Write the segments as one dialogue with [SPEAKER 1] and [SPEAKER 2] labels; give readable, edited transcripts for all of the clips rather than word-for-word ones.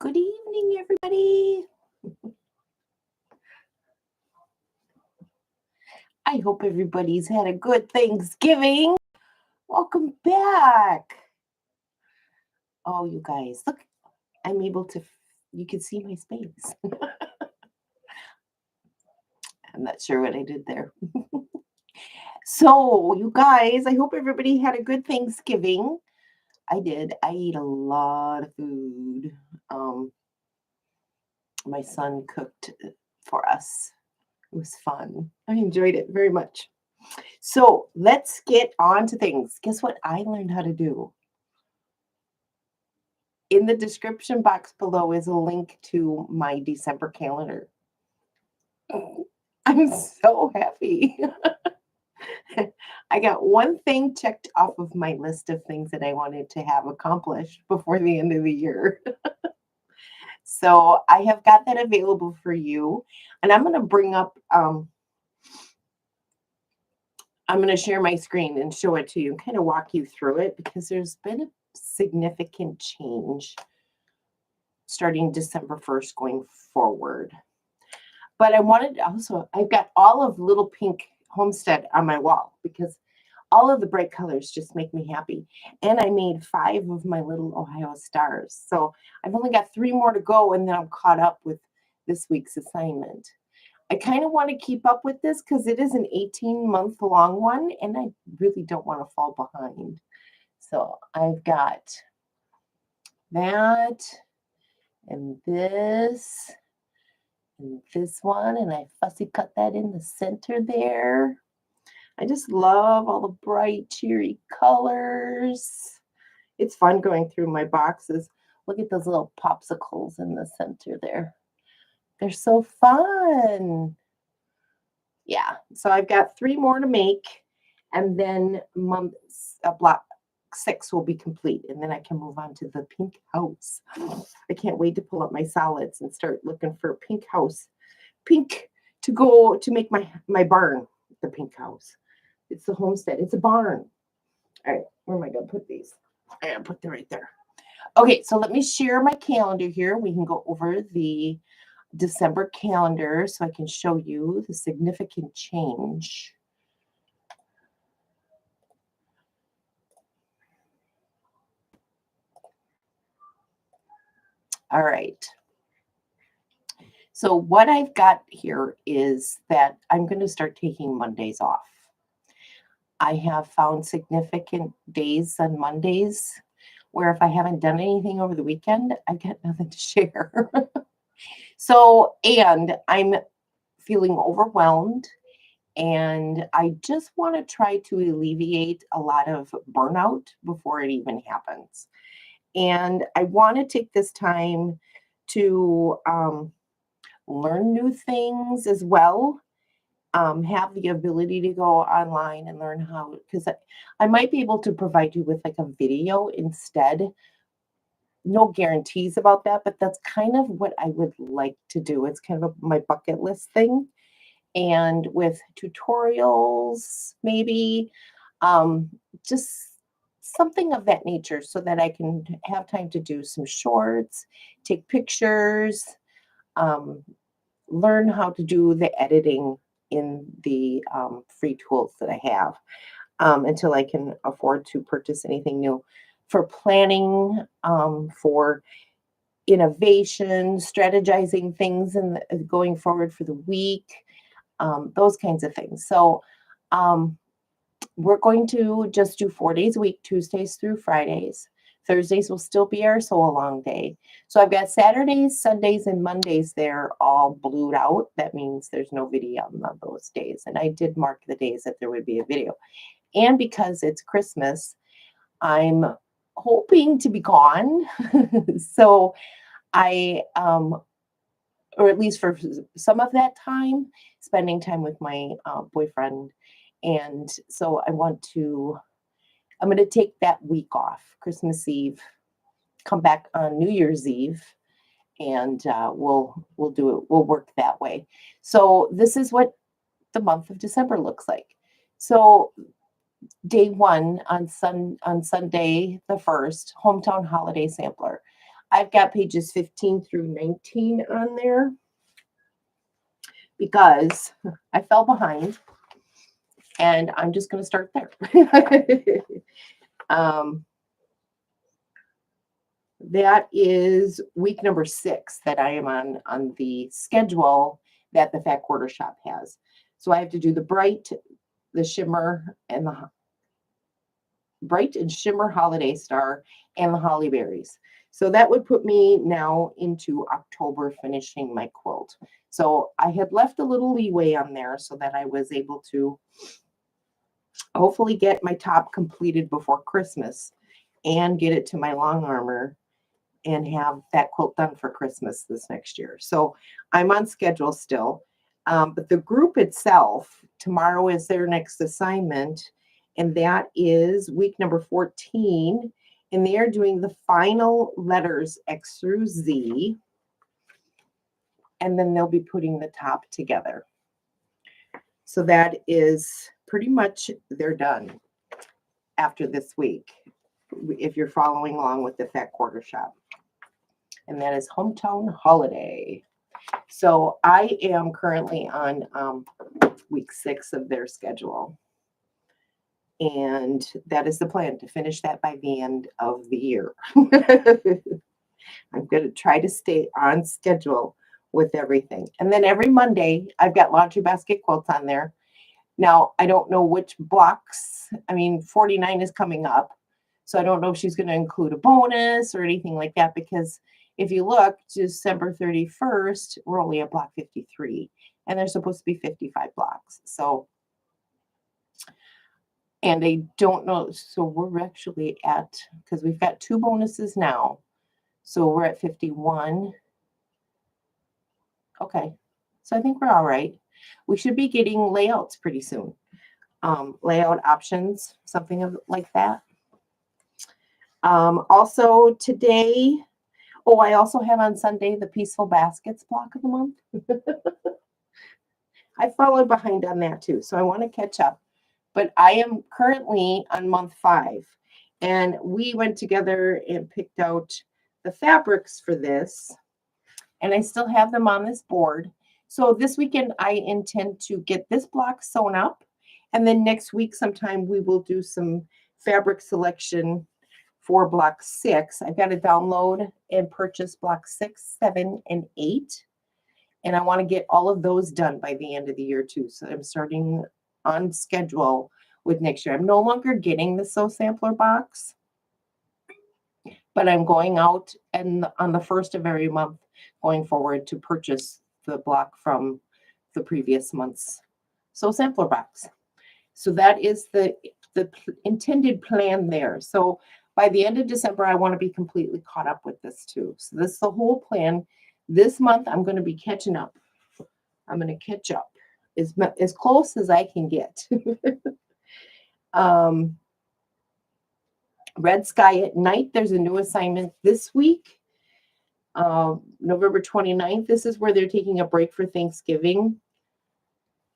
[SPEAKER 1] Good evening, everybody. I hope everybody's had a good Thanksgiving. Welcome back. Oh, you guys, look, I'm able to, you can see my space. I'm not sure what I did there. So, you guys, I hope everybody had a good Thanksgiving. I did. I ate a lot of food. My son cooked for us. It was fun. I enjoyed it very much. So let's get on to things. Guess what I learned how to do? In the description box below is a link to my December calendar. I'm so happy. I got one thing checked off of my list of things that I wanted to have accomplished before the end of the year. So I have got that available for you. And I'm going to bring up, I'm going to share my screen and show it to you and kind of walk you through it because there's been a significant change starting December 1st going forward. But I wanted also, I've got all of Little Pink Homestead on my wall because all of the bright colors just make me happy. And I made 5 of my little Ohio stars. So I've only got 3 more to go and then I'm caught up with this week's assignment. I kind of want to keep up with this because it is an 18-month long one and I really don't want to fall behind. So I've got that and this one, and I fussy cut that in the center there. I just love all the bright, cheery colors. It's fun going through my boxes. Look at those little popsicles in the center there. They're so fun. Yeah, so I've got 3 more to make, and then block 6 will be complete, and then I can move on to the pink house. I can't wait to pull up my solids and start looking for a pink house. Pink to go to make my barn, the pink house. It's the homestead. It's a barn. All right, where am I going to put these? I got to put them right there. Okay, so let me share my calendar here. We can go over the December calendar so I can show you the significant change. All right. So what I've got here is that I'm going to start taking Mondays off. I have found significant days on Mondays where if I haven't done anything over the weekend, I've got nothing to share. So, and I'm feeling overwhelmed and I just want to try to alleviate a lot of burnout before it even happens. And I want to take this time to learn new things as well. Have the ability to go online and learn how, because I might be able to provide you with like a video instead. No guarantees about that, but that's kind of what I would like to do. It's kind of my bucket list thing. And with tutorials, maybe just something of that nature so that I can have time to do some shorts, take pictures, learn how to do the editing in the free tools that I have until I can afford to purchase anything new. For planning, for innovation, strategizing things and going forward for the week, those kinds of things. So we're going to just do 4 days a week, Tuesdays through Fridays. Thursdays will still be our sew-along day. So I've got Saturdays, Sundays, and Mondays there all blued out. That means there's no video on those days. And I did mark the days that there would be a video. And because it's Christmas, I'm hoping to be gone. So I, or at least for some of that time, spending time with my boyfriend. And so I'm going to take that week off, Christmas Eve, come back on New Year's Eve, and we'll do it. We'll work that way. So this is what the month of December looks like. So day 1 on Sunday the 1st, hometown holiday sampler. I've got pages 15 through 19 on there because I fell behind, and I'm just going to start there. That is week number 6 that I am on the schedule that the Fat Quarter Shop has. So I have to do the bright, the shimmer, and the bright and shimmer holiday star and the holly berries. So that would put me now into October finishing my quilt. So I had left a little leeway on there so that I was able to hopefully get my top completed before Christmas and get it to my long armor and have that quilt done for Christmas this next year. So I'm on schedule still. But the group itself, tomorrow is their next assignment, and that is week number 14. And they are doing the final letters X through Z. And then they'll be putting the top together. So that is pretty much, they're done after this week, if you're following along with the Fat Quarter Shop. And that is Hometown Holiday. So I am currently on week 6 of their schedule. And that is the plan, to finish that by the end of the year. I'm going to try to stay on schedule with everything. And then every Monday, I've got laundry basket quilts on there. Now, I don't know which blocks. I mean, 49 is coming up. So I don't know if she's going to include a bonus or anything like that, because if you look, December 31st, we're only at block 53, and there's supposed to be 55 blocks. So, and I don't know. So we're actually at, because we've got 2 bonuses now. So we're at 51. Okay. So I think we're all right. We should be getting layouts pretty soon. Layout options, something like that. Also today, I also have on Sunday the Peaceful Baskets block of the month. I followed behind on that too, so I want to catch up. But I am currently on month 5, and we went together and picked out the fabrics for this, and I still have them on this board. So this weekend I intend to get this block sewn up, and then next week sometime we will do some fabric selection for block 6. I've got to download and purchase block 6, 7, and 8. And I want to get all of those done by the end of the year too. So I'm starting on schedule with next year. I'm no longer getting the Sew Sampler box, but I'm going out and on the 1st of every month going forward to purchase the block from the previous month's Sew Sampler box. So that is the intended plan there. So by the end of December, I want to be completely caught up with this too. So this is the whole plan. This month, I'm going to be catching up. I'm going to catch up as close as I can get. Red Sky at Night, there's a new assignment this week. November 29th, this is where they're taking a break for Thanksgiving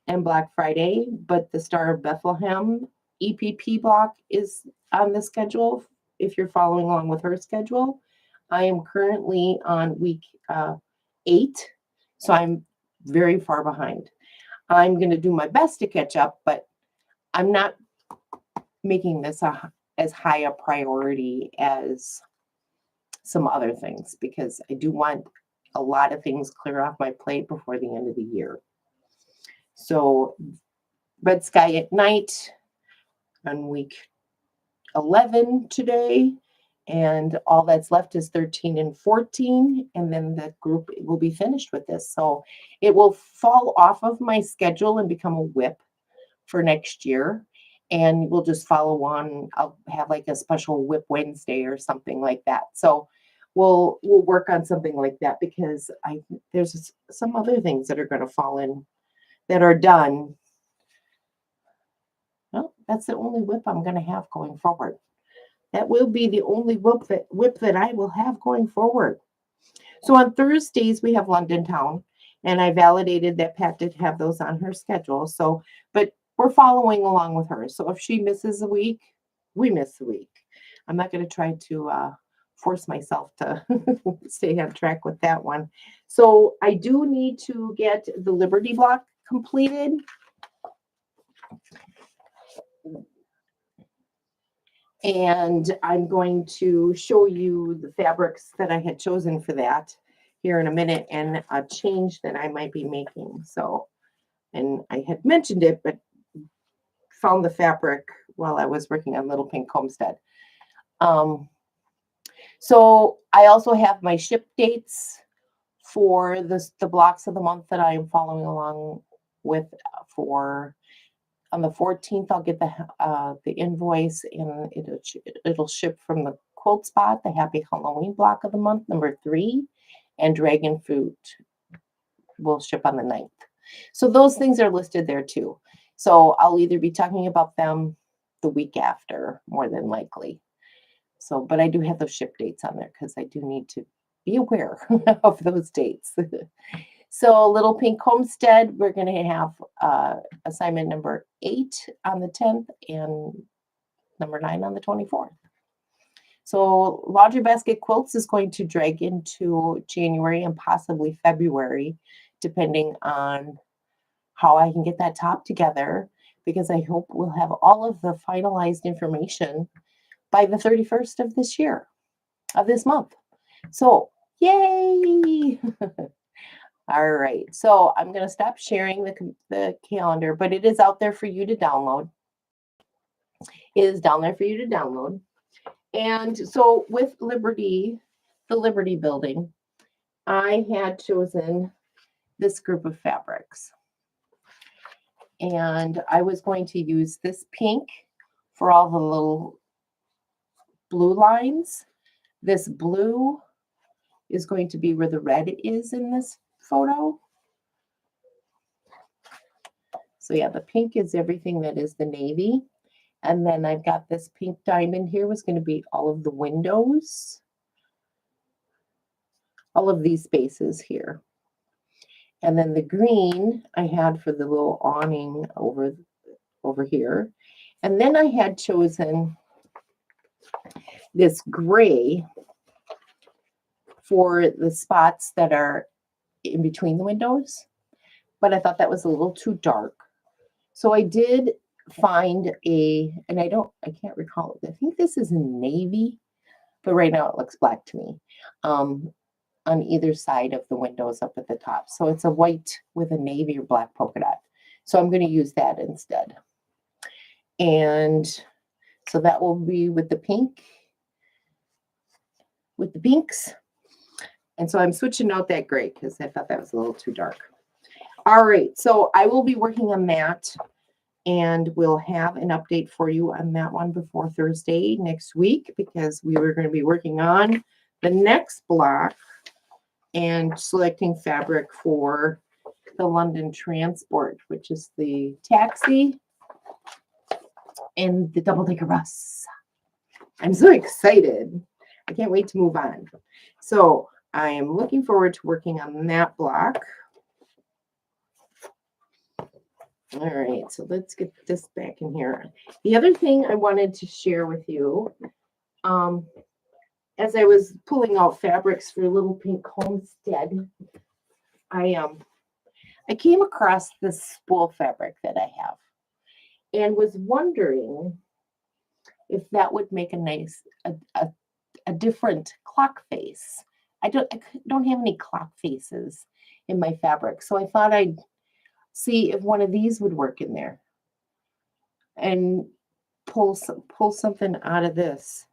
[SPEAKER 1] and Black Friday, but the Star of Bethlehem EPP block is on the schedule if you're following along with her schedule. I am currently on week 8, so I'm very far behind. I'm going to do my best to catch up, but I'm not making this as high a priority as some other things, because I do want a lot of things clear off my plate before the end of the year. So Red Sky at Night on week 11 today, and all that's left is 13 and 14, and then the group will be finished with this. So it will fall off of my schedule and become a whip for next year, and we'll just follow on. I'll have like a special whip Wednesday or something like that. So we'll work on something like that, because there's some other things that are going to fall in that are done. Well, that's the only whip I'm going to have going forward. That will be the only whip that I will have going forward. So on Thursdays, we have London Town, and I validated that Pat did have those on her schedule. So, but we're following along with her. So if she misses a week, we miss a week. I'm not going to try to force myself to stay on track with that one. So I do need to get the Liberty block completed. And I'm going to show you the fabrics that I had chosen for that here in a minute, and a change that I might be making. So, and I had mentioned it, but found the fabric while I was working on Little Pink Homestead. So I also have my ship dates for the blocks of the month that I am following along with. For on the 14th, I'll get the invoice, and it'll ship from the Quilt Spot, the Happy Halloween block of the month, number 3, and Dragon Fruit will ship on the 9th. So those things are listed there too. So I'll either be talking about them the week after, more than likely. So, but I do have those ship dates on there because I do need to be aware of those dates. So Little Pink Homestead, we're going to have assignment number 8 on the 10th and number 9 on the 24th. So Laundry Basket Quilts is going to drag into January and possibly February, depending on how I can get that top together, because I hope we'll have all of the finalized information by the 31st of this year, of this month. So, yay! All right, so I'm going to stop sharing the calendar, but it is out there for you to download. It is down there for you to download. And so with Liberty, the Liberty Building, I had chosen this group of fabrics. And I was going to use this pink for all the little blue lines. This blue is going to be where the red is in this photo. So yeah, the pink is everything that is the navy. And then I've got this pink diamond here was going to be all of the windows. All of these spaces here. And then the green I had for the little awning over here. And then I had chosen this gray for the spots that are in between the windows. But I thought that was a little too dark. So I did find and I can't recall it. I think this is in navy, but right now it looks black to me. On either side of the windows up at the top. So it's a white with a navy or black polka dot. So I'm going to use that instead. And so that will be with the pink, with the pinks. And so I'm switching out that gray because I thought that was a little too dark. All right, so I will be working on that, and we'll have an update for you on that one before Thursday next week, because we were going to be working on the next block and selecting fabric for the London Transport, which is the taxi and the double-decker bus. I'm so excited. I can't wait to move on. So I am looking forward to working on that block. All right, so let's get this back in here. The other thing I wanted to share with you, as I was pulling out fabrics for Little Pink Homestead, I came across this spool fabric that I have and was wondering if that would make a nice, a different clock face. I don't have any clock faces in my fabric, so I thought I'd see if one of these would work in there and pull something out of this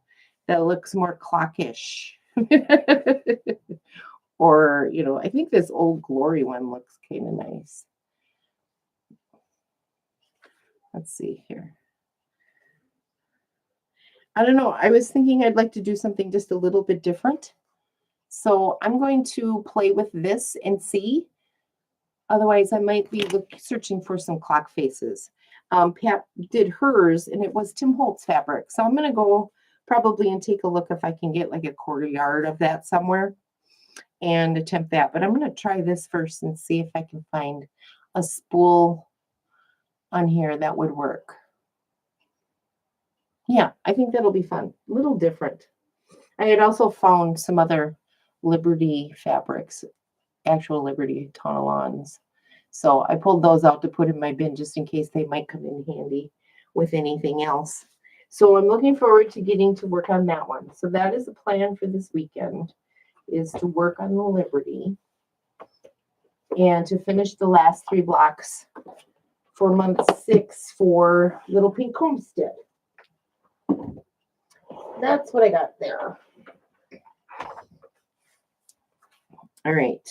[SPEAKER 1] that looks more clockish. Or, you know, I think this Old Glory one looks kind of nice. Let's see here. I don't know. I was thinking I'd like to do something just a little bit different. So I'm going to play with this and see. Otherwise, I might be searching for some clock faces. Pat did hers, and it was Tim Holtz fabric. So I'm going to go probably and take a look if I can get like a 1/4 yard of that somewhere and attempt that. But I'm going to try this first and see if I can find a spool on here that would work. Yeah, I think that'll be fun. A little different. I had also found some other Liberty fabrics, actual Liberty tonalons. So I pulled those out to put in my bin just in case they might come in handy with anything else. So I'm looking forward to getting to work on that one. So that is the plan for this weekend, is to work on the Liberty and to finish the last 3 blocks for month 6 for Little Pink Homestead. That's what I got there. All right,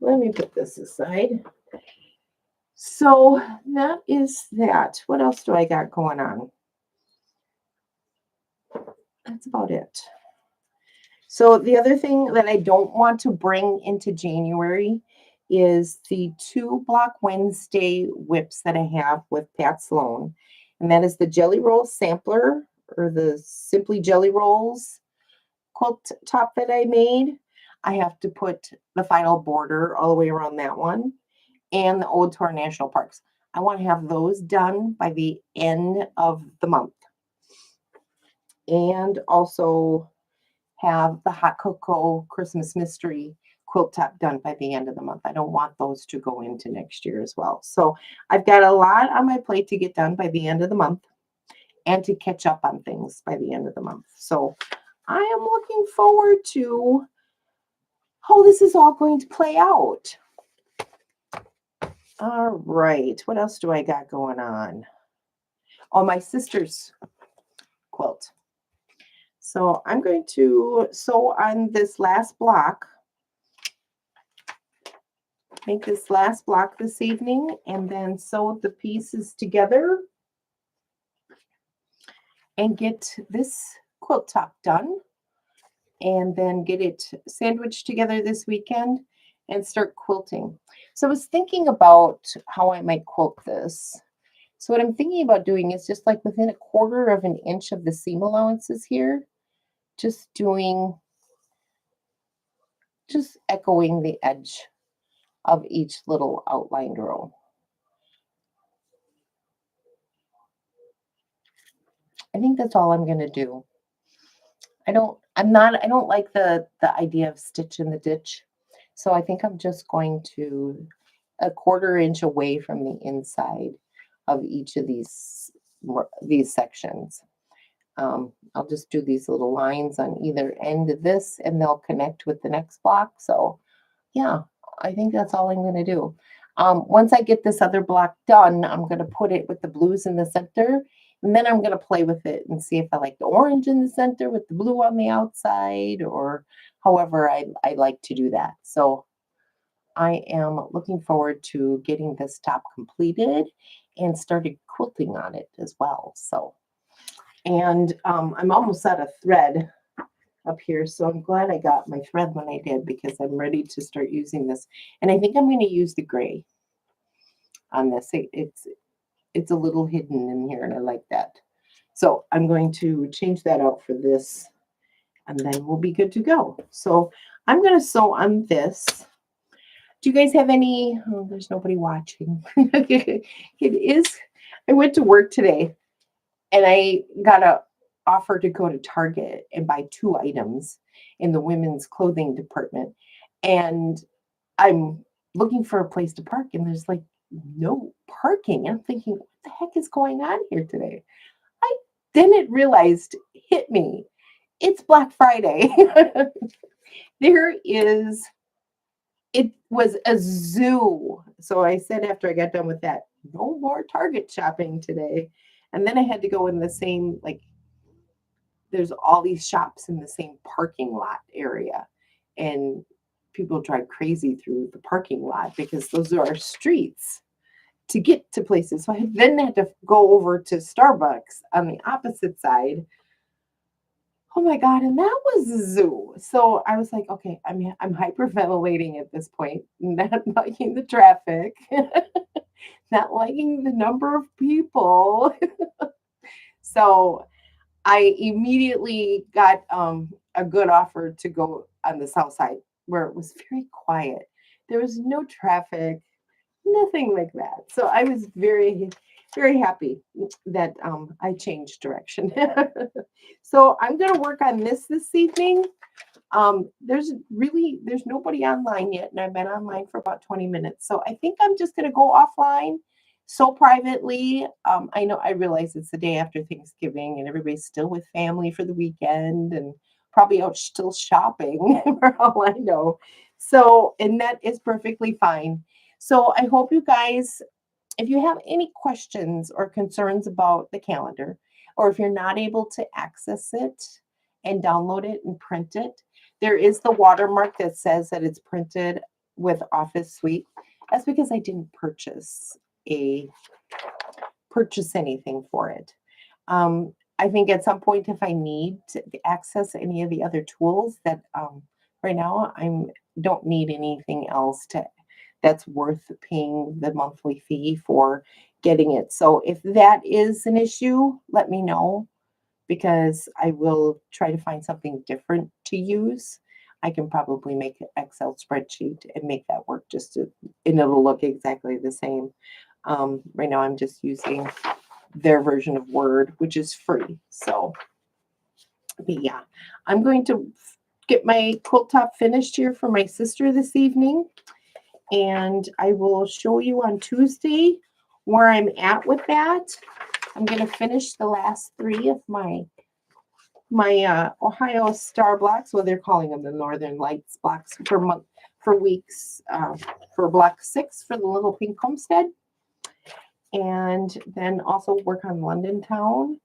[SPEAKER 1] let me put this aside. So that is that. What else do I got going on? That's about it. So the other thing that I don't want to bring into January is the 2 Block Wednesday whips that I have with Pat Sloan. And that is the Jelly Roll Sampler, or the Simply Jelly Rolls quilt top that I made. I have to put the final border all the way around that one, and the Ode to Our National Parks. I want to have those done by the end of the month. And also have the Hot Cocoa Christmas Mystery quilt top done by the end of the month. I don't want those to go into next year as well. So I've got a lot on my plate to get done by the end of the month and to catch up on things by the end of the month. So I am looking forward to how this is all going to play out. All right, what else do I got going on? Oh, my sister's quilt. So I'm going to sew on this last block, make this last block this evening, and then sew the pieces together and get this quilt top done, and then get it sandwiched together this weekend and start quilting. So I was thinking about how I might quilt this. So what I'm thinking about doing is just like within 1/4 of an inch of the seam allowances here, just echoing the edge of each little outlined row. I think that's all I'm going to do. I don't like the idea of stitch in the ditch. So I think I'm just going to 1/4 inch away from the inside of each of these sections. I'll just do these little lines on either end of this, and they'll connect with the next block. So yeah, I think that's all I'm going to do. Once I get this other block done, I'm going to put it with the blues in the center, and then I'm going to play with it and see if I like the orange in the center with the blue on the outside, or however I like to do that. So I am looking forward to getting this top completed and started quilting on it as well. So, and I'm almost out of thread up here, so I'm glad I got my thread when I did, because I'm ready to start using this. And I think I'm going to use the gray on this. It's a little hidden in here, and I like that. So I'm going to change that out for this, and then we'll be good to go. So I'm going to sew on this. Do you guys have any? Oh, there's nobody watching. It is. I went to work today, and I got a offer to go to Target and buy 2 items in the women's clothing department. And I'm looking for a place to park, and there's like no parking. I'm thinking, what the heck is going on here today? I didn't realize, hit me, it's Black Friday. It was a zoo. So I said after I got done with that, no more Target shopping today. And then I had to go in the same, like, there's all these shops in the same parking lot area, and people drive crazy through the parking lot because those are our streets to get to places. So I then had to go over to Starbucks on the opposite side. Oh my God, and that was a zoo. So I was like, okay, I'm hyperventilating at this point, not liking the traffic, not liking the number of people. So I immediately got a good offer to go on the south side, where it was very quiet. There was no traffic, nothing like that. So I was very very happy that I changed direction. So I'm going to work on this evening. There's nobody online yet, and I've been online for about 20 minutes. So I think I'm just going to go offline so privately. I realize it's the day after Thanksgiving and everybody's still with family for the weekend and probably out still shopping for all I know. So, and that is perfectly fine. So I hope you guys, if you have any questions or concerns about the calendar, or if you're not able to access it and download it and print it, there is the watermark that says that it's printed with Office Suite. That's because I didn't purchase anything for it. I think at some point, if I need to access any of the other tools that right now I don't need anything else that's worth paying the monthly fee for getting it. So if that is an issue, let me know because I will try to find something different to use. I can probably make an Excel spreadsheet and make that work and it'll look exactly the same. Right now I'm just using their version of Word, which is free. So, but yeah, I'm going to get my quilt top finished here for my sister this evening. And I will show you on Tuesday where I'm at with that. I'm going to finish the last 3 of my Ohio Star blocks. Well, they're calling them the Northern Lights blocks for weeks, for block 6 for the Little Pink Homestead. And then also work on London Town.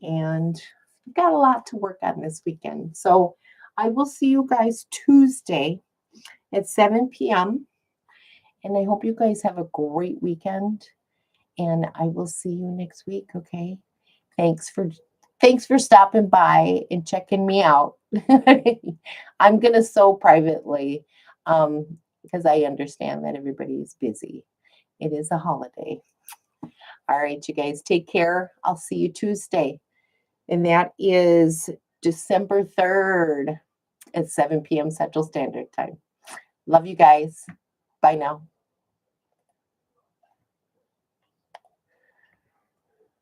[SPEAKER 1] And I've got a lot to work on this weekend. So I will see you guys Tuesday at 7 p.m. And I hope you guys have a great weekend. And I will see you next week, okay? Thanks for stopping by and checking me out. I'm going to sew privately because I understand that everybody is busy. It is a holiday. All right, you guys, take care. I'll see you Tuesday. And that is December 3rd at 7 p.m. Central Standard Time. Love you guys. Bye now.